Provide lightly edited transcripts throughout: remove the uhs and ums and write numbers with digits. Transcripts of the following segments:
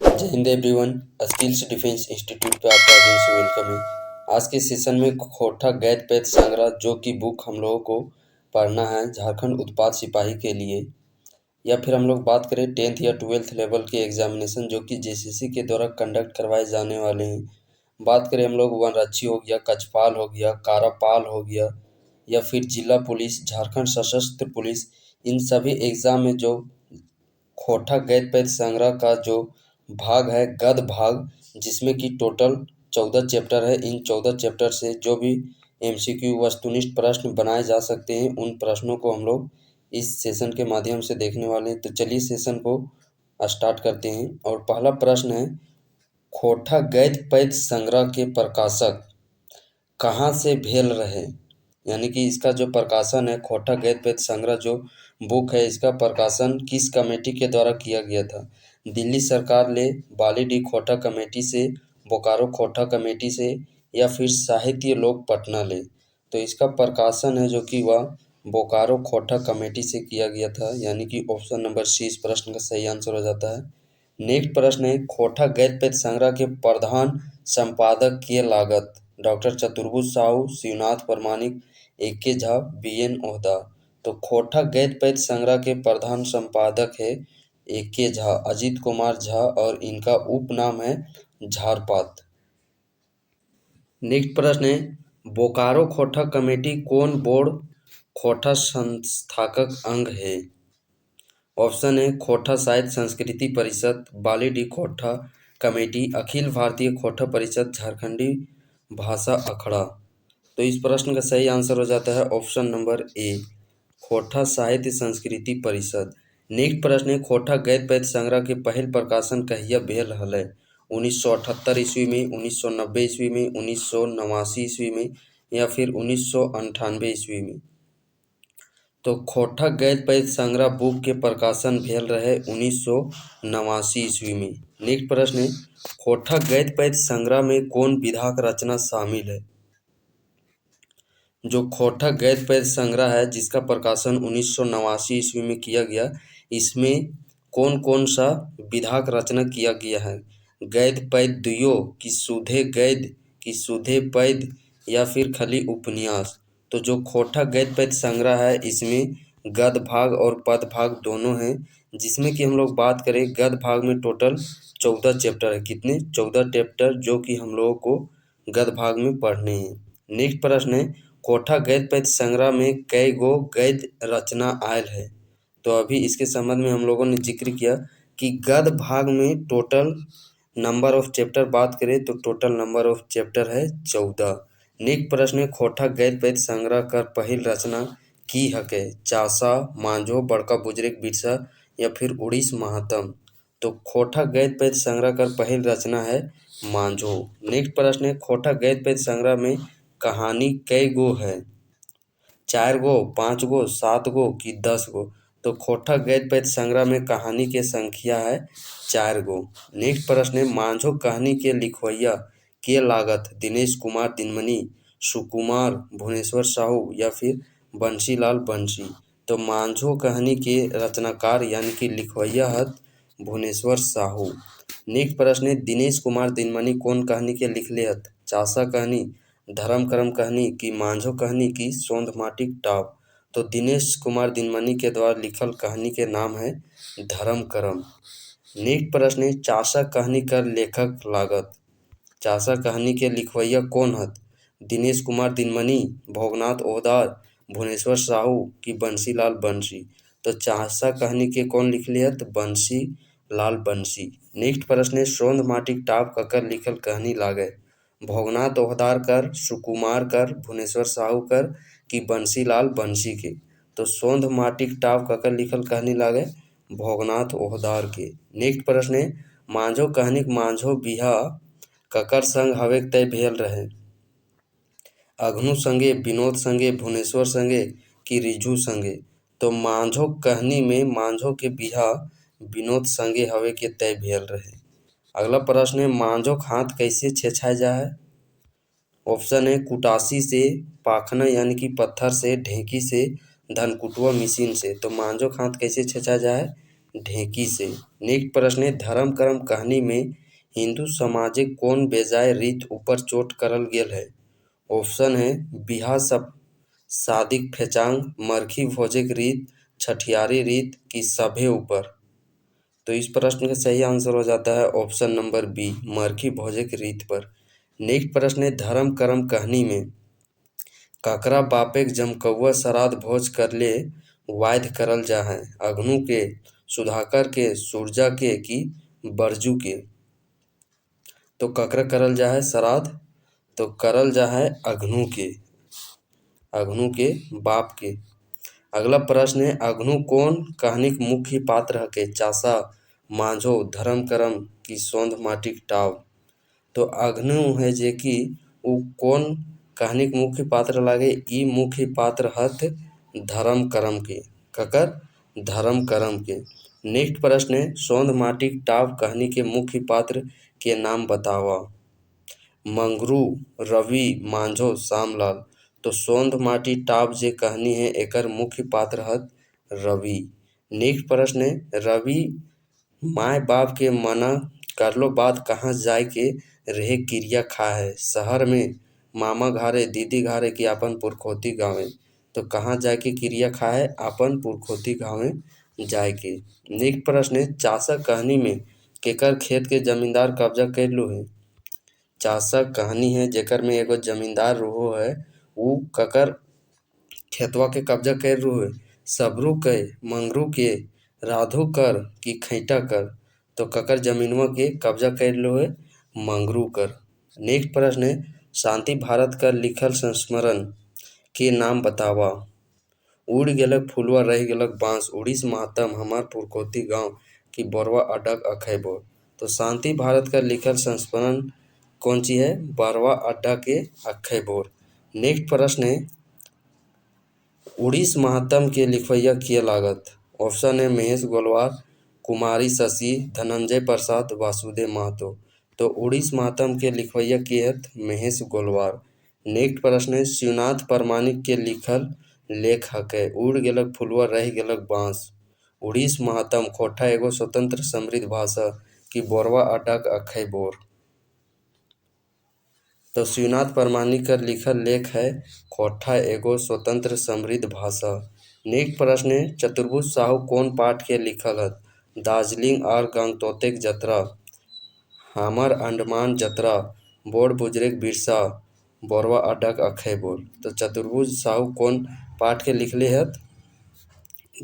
जय Hind everyone. Skills defence institute पे आपका दिन से वेलकम है। आज के सेशन में खोटा गैद पैद संग्रह जो कि बुक हम लोगों को पढ़ना है झारखंड उत्पाद सिपाही के लिए, या फिर हम लोग बात करें 10th या 12th लेवल के एग्जामिनेशन जो कि जेसीसी के द्वारा कंडक्ट करवाए जाने वाले हैं। बात करें हम लोग वनरक्षी हो गया, कछपाल हो गया, कारापाल हो गया, या फिर जिला पुलिस, झारखंड सशस्त्र पुलिस, इन सभी एग्जाम में जो खोटा गैद पैद संग्रह का जो भाग है गद भाग, जिसमें कि टोटल 14 चैप्टर है। इन 14 चैप्टर से जो भी एमसीक्यू वस्तुनिष्ठ प्रश्न बनाए जा सकते हैं उन प्रश्नों को हम लोग इस सेशन के माध्यम से देखने वाले हैं। तो चलिए सेशन को स्टार्ट करते हैं। और पहला प्रश्न है, खोटा गैद पैद संग्रह के प्रकाशक कहाँ से भेल रहे, यानी कि इसका जो प्रकाशन है खोटा गैद पैद संग्रह जो बुक है इसका प्रकाशन किस कमेटी के द्वारा किया गया था। दिल्ली सरकार ले, बाली डी खोटा कमेटी से, बोकारो खोटा कमेटी से, या फिर साहित्य लोक पटना ले। तो इसका प्रकाशन है जो कि वह बोकारो खोटा कमेटी से किया गया था, यानी कि ऑप्शन नंबर सी इस प्रश्न का सही आंसर हो जाता है। नेक्स्ट प्रश्न है, खोटा गैद पैद संग्रह के प्रधान संपादक की लागत डॉक्टर चतुर्भुज साहू, शिवनाथ परमाणिक, ए.के. झा, बी.एन. ओहदा। तो खोटा गैद पैद संग्रह के प्रधान संपादक है ए.के. झा, अजीत कुमार झा, और इनका उपनाम है झारपात। नेक्स्ट प्रश्न है, बोकारो खोटा कमेटी कौन बोर्ड खोटा संस्थापक अंग है। ऑप्शन है खोटा साहित्य संस्कृति परिषद, बाली डी खोटा कमेटी, अखिल भारतीय खोटा परिषद, झारखंडी भाषा अखड़ा। तो इस प्रश्न का सही आंसर हो जाता है ऑप्शन नंबर ए, खोटा साहित्य संस्कृति परिषद। नेक्स्ट प्रश्न है, खोटा गैद पैद संग्रह के पहल प्रकाशन कहिया भेल हलै। 1978 ईस्वी में, 1990 ईस्वी में, 1989 ईस्वी में, या फिर 1998 ईस्वी में। तो खोटा गैद पैद संग्रह बुक के प्रकाशन भेल रहे 1989 ईस्वी में। नेक्स्ट प्रश्न है, खोटा गैद पैद संग्रह में कौन विधाक रचना शामिल है। जो खोटा गैद पैद संग्रह है जिसका प्रकाशन 1989 ईस्वी में किया गया, इसमें कौन कौन सा विधाक रचना किया गया है। गैद पैद दुयो की सूधे गैद की सूधे पैद, या फिर खाली उपन्यास। तो जो खोटा गैद पैद संग्रह है इसमें गद भाग और पद भाग दोनों हैं, जिसमें कि हम लोग बात करें गद भाग में टोटल 14 चैप्टर है। कितने? 14 चैप्टर जो कि हम लोगों को गद भाग में पढ़ने हैं। नेक्स्ट प्रश्न है, खोटा गैद पैद संग्रह में कई गो गैद रचना आयल है। तो अभी इसके संबंध में हम लोगों ने जिक्र किया कि गद भाग में टोटल नंबर ऑफ चैप्टर बात करें तो टोटल नंबर ऑफ चैप्टर है 14। नेक्स्ट प्रश्न है, खोटा गैद पैद संग्रह कर पहिल रचना की हके। चासा, मांझो, बड़का बुजुर्ग बिरसा, या फिर उड़ीस महात्म। तो खोटा गैद पैद संग्रह कर पहिल रचना है मांझो। नेक्स्ट प्रश्न है, खोटा गैद पैद संग्रह में कहानी कई गो है। 4 गो, 5 गो, 7 गो कि 10 गो। तो खोटा गैद पैद संग्रह में कहानी के संख्या है 4 गो। नेक्स्ट प्रश्न है, मांझो कहानी के लिखवैया के लागत दिनेश कुमार दिनमनी, सुकुमार, भुवनेश्वर साहू, या फिर बंशीलाल बंशी। तो मांझो कहानी के रचनाकार यानी कि लिखवैया हत भुवनेश्वर साहू। नेक्स्ट प्रश्न है, दिनेश कुमार दिनमनी कौन कहानी के लिखले हत। चासा कहानी, धर्म करम कहानी, की मांझो कहानी, की सोंध माटिक टाप। तो दिनेश कुमार दिनमनी के द्वारा लिखल कहानी के नाम है धर्म करम। नेक्स्ट प्रश्न है, चासा कहानी कर लेखक लागत। चासा कहानी के लिखवैया कौन हत। दिनेश कुमार दिनमनी, भोगनाथ ओहदार, भुवनेश्वर साहू, की बंशीलाल बंशी। तो चासा कहानी के कौन लिखले हत, बंशी लाल बंशी। नेक्स्ट प्रश्न है, सोंध माटिक टाप ककर लिखल कहानी लागे। भोगनाथ ओहदार कर, सुकुमार कर, भुवनेश्वर साहू कर, की बंशीलाल बंशी के। तो सोंध माटिक टाप ककर लिखल कहानी लागे भोगनाथ ओहदार के। नेक्स्ट प्रश्न है, मांझो कहानी मांझो बिहा ककर संग हवे तय भेल रहे। अघनु संगे, विनोद संगे, भुवनेश्वर संगे, की रिझु संगे। तो मांझो कहानी में मांझो के बिहा विनोद संगे हवे के तय भेल रहे। अगला प्रश्न है, मांझो हाथ कैसे छेछाए जा है। ऑप्शन है कुटासी से, पाखना यानी कि पत्थर से, ढेंकी से, धनकुटुआ मशीन से। तो मांझो हाथ कैसे छेछाया जा है, ढेंकी से। नेक्स्ट प्रश्न है धर्म कर्म कहानी में हिंदू समाजे कौन बेजाय रीत ऊपर चोट करल गेल है। ऑप्शन है बिहा सब शादीक फेचांग, मरखी भोजेक रीत, छठियारी रीत की सभे ऊपर। तो इस प्रश्न का सही आंसर हो जाता है ऑप्शन नंबर बी, मरखी भोजेक रीत पर। नेक्स्ट प्रश्न है धर्म कर्म कहानी में ककरा बापेक जमकौआ श्राद्ध भोज करले वाद्य करल जा है। अग्नु के, सुधाकर के, सूरजा के कि बरजू के। तो ककरा करल जा है श्राद्ध, तो करल जा है अग्नु के, अग्नु के बाप के। अगला प्रश्न है अग्नु कौन कहानी के मुख्य पात्र हके। चासा, मांझो, धर्म कर्म की सौंध माटिक टाव। तो अग्नु है जे कि उ कौन कहानी के मुख्य पात्र लागे। ई मुख्य पात्र हत धर्म कर्म के, ककर धर्म कर्म के। नेक्स्ट प्रश्न है सौंध माटिक टाव कहानी के मुख्य पात्र के नाम बतावा। मंगरू, रवि, मांझो, श्यामलाल। तो सौंध माटी टाव जे कहानी है एकर मुख्य पात्र हत रवि। नेक्स्ट प्रश्न है रवि माय बाप के मना करलो बाद कहाँ जाय के रहे क्रिया खा है। शहर में, मामा घारे, दीदी घारे की अपन पुरखोती गाँवे। तो कहाँ जाय के क्रिया खा है अपन पुरखोती गाँवे जाय के। नेक्स्ट प्रश्न है चासा कहानी में केकर खेत के जमींदार कब्जा कर लो है। चासा कहानी है जेकर में एगो जमींदार रहो है उ ककर खेतवा के कब्जा कर रो है। सबरू के, मंगरू के, राधो कर की खैटा कर। तो ककर जमीनवा के कब्जा कर लो है मंगरू कर। नेक्स्ट प्रश्न है शांति भारत कर लिखल संस्मरण के नाम बतावा। उड़ गेलक फुलवा रह गेलक बांस, उड़ीस मातम हमार पुरखोती गाँव की बोरवा अडग अखैबोर। तो शांति भारत का लिखल संस्मरण कौन सी है, बरवा अड्डा के अखैबोर। नेक्स्ट प्रश्न है उड़ीस महात्म के लिखवैया किए लागत। ऑप्शन है महेश गोलवार, कुमारी शशि, धनंजय प्रसाद, वासुदेव महतो। तो उड़ीस महात्म के लिखवैया किए हत महेश गोलवार। नेक्स्ट प्रश्न है शिवनाथ परमाणिक के लिखल लेख हकै। उड़ गेलक फुलवा रह गेलक बांस, उड़ीस महात्म खोटा एगो स्वतंत्र समृद्ध भाषा की बोरवा अडग अखैबोर। तो शिवनाथ परमाणिक का लिखल लेख है खोटा एगो स्वतंत्र समृद्ध भाषा। नेक्स्ट प्रश्न है चतुर्भुज साहू कौन पाठ के लिखल हत। दार्जिलिंग और गंगटोक जतरा, हमर अंडमान जतरा, बोर्ड बुजरेक बिरसा, बोरवा अडग अखैबोर। तो चतुर्भुज साहू कौन पाठ के लिखले हत,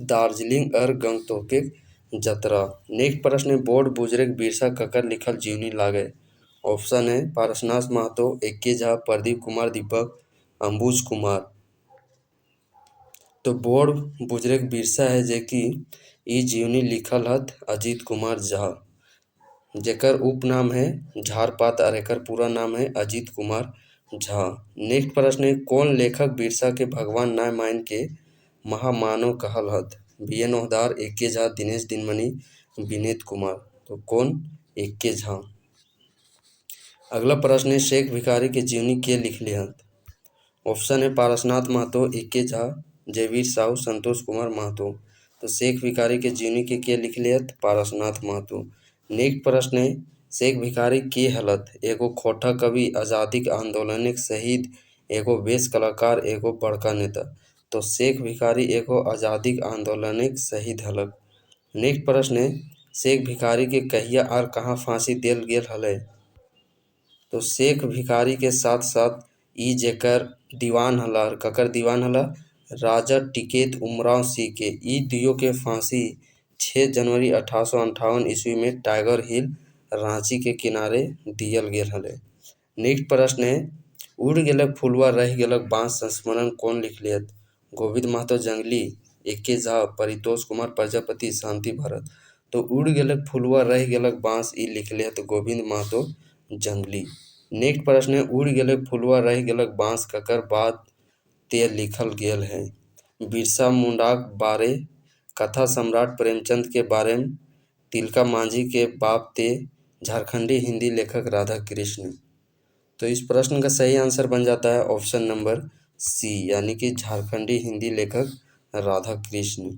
दार्जिलिंग और गंगटोक जतरा। नेक्स्ट प्रश्न है बोर्ड बुजरेक बिरसा ककर लिखल जीवनी लागे। ऑप्शन है पारसनाथ महतो, एक्के झा, प्रदीप कुमार दीपक, अंबुज कुमार। तो बोर्ड बुजरेक बिरसा है जे कि ई जीवनी लिखल हत अजीत कुमार झा, जेकर उपनाम है झारपात और एकर पूरा नाम है अजीत कुमार झा। नेक्स्ट प्रश्न है कौन लेखक बिरसा के भगवान ना मान के महामानव कहल हत। बी.एन. ओहदार, एक्के झा, दिनेश दिनमणि, विनीत कुमार। तो कौन, एक्के झा। अगला प्रश्न है शेख भिखारी के जीवनी के लिखले हत। ऑप्शन है पारसनाथ महतो, एक्के झा, जयवीर साहू, संतोष कुमार महतो। तो शेख भिखारी के जीवनी के लिखले हत पारसनाथ महतो। नेक्स्ट प्रश्न है शेख भिखारी के हलत। एगो खोटा कवि, आज़ादी के आंदोलन एक शहीद, एगो बेस कलाकार, एगो बड़का नेता। तो शेख भिखारी एगो आज़ादी के आंदोलन एक शहीद हलक। नेक्स्ट प्रश्न है शेख भिखारी के कहिया और कहाँ फांसी देल गेल हलै। तो शेख भिखारी के साथ साथ ई जेकर दीवान हला और ककर दीवान हला, राजा टिकैत उमराव सिंह के। ई दुइयों के फांसी 6 जनवरी 1858 ईस्वी में टाइगर हिल, रांची के किनारे दियल गेल हलै। नेक्स्ट प्रश्न है उड़ गेलक फुलवा रह गेलक बांस संस्मरण कौन लिखले हत। गोविंद महतो जंगली, एक्के झा, परितोष कुमार प्रजापति, शांति भारत। तो उड़ गेलक फुलवा रह गेलक बांस ई लिखले हत गोविंद महतो जंगली। नेक्स्ट प्रश्न है उड़ गेलक फुलवा रह गेलक बांस ककर बाद ते लिखल गेल है। बिरसा मुंडाक बारे, कथा सम्राट प्रेमचंद के बारे में, तिलका मांझी के बाप ते, झारखंडी हिंदी लेखक राधा कृष्ण। तो इस प्रश्न का सही आंसर बन जाता है ऑप्शन नंबर सी, यानी कि झारखंडी हिंदी लेखक राधा कृष्ण।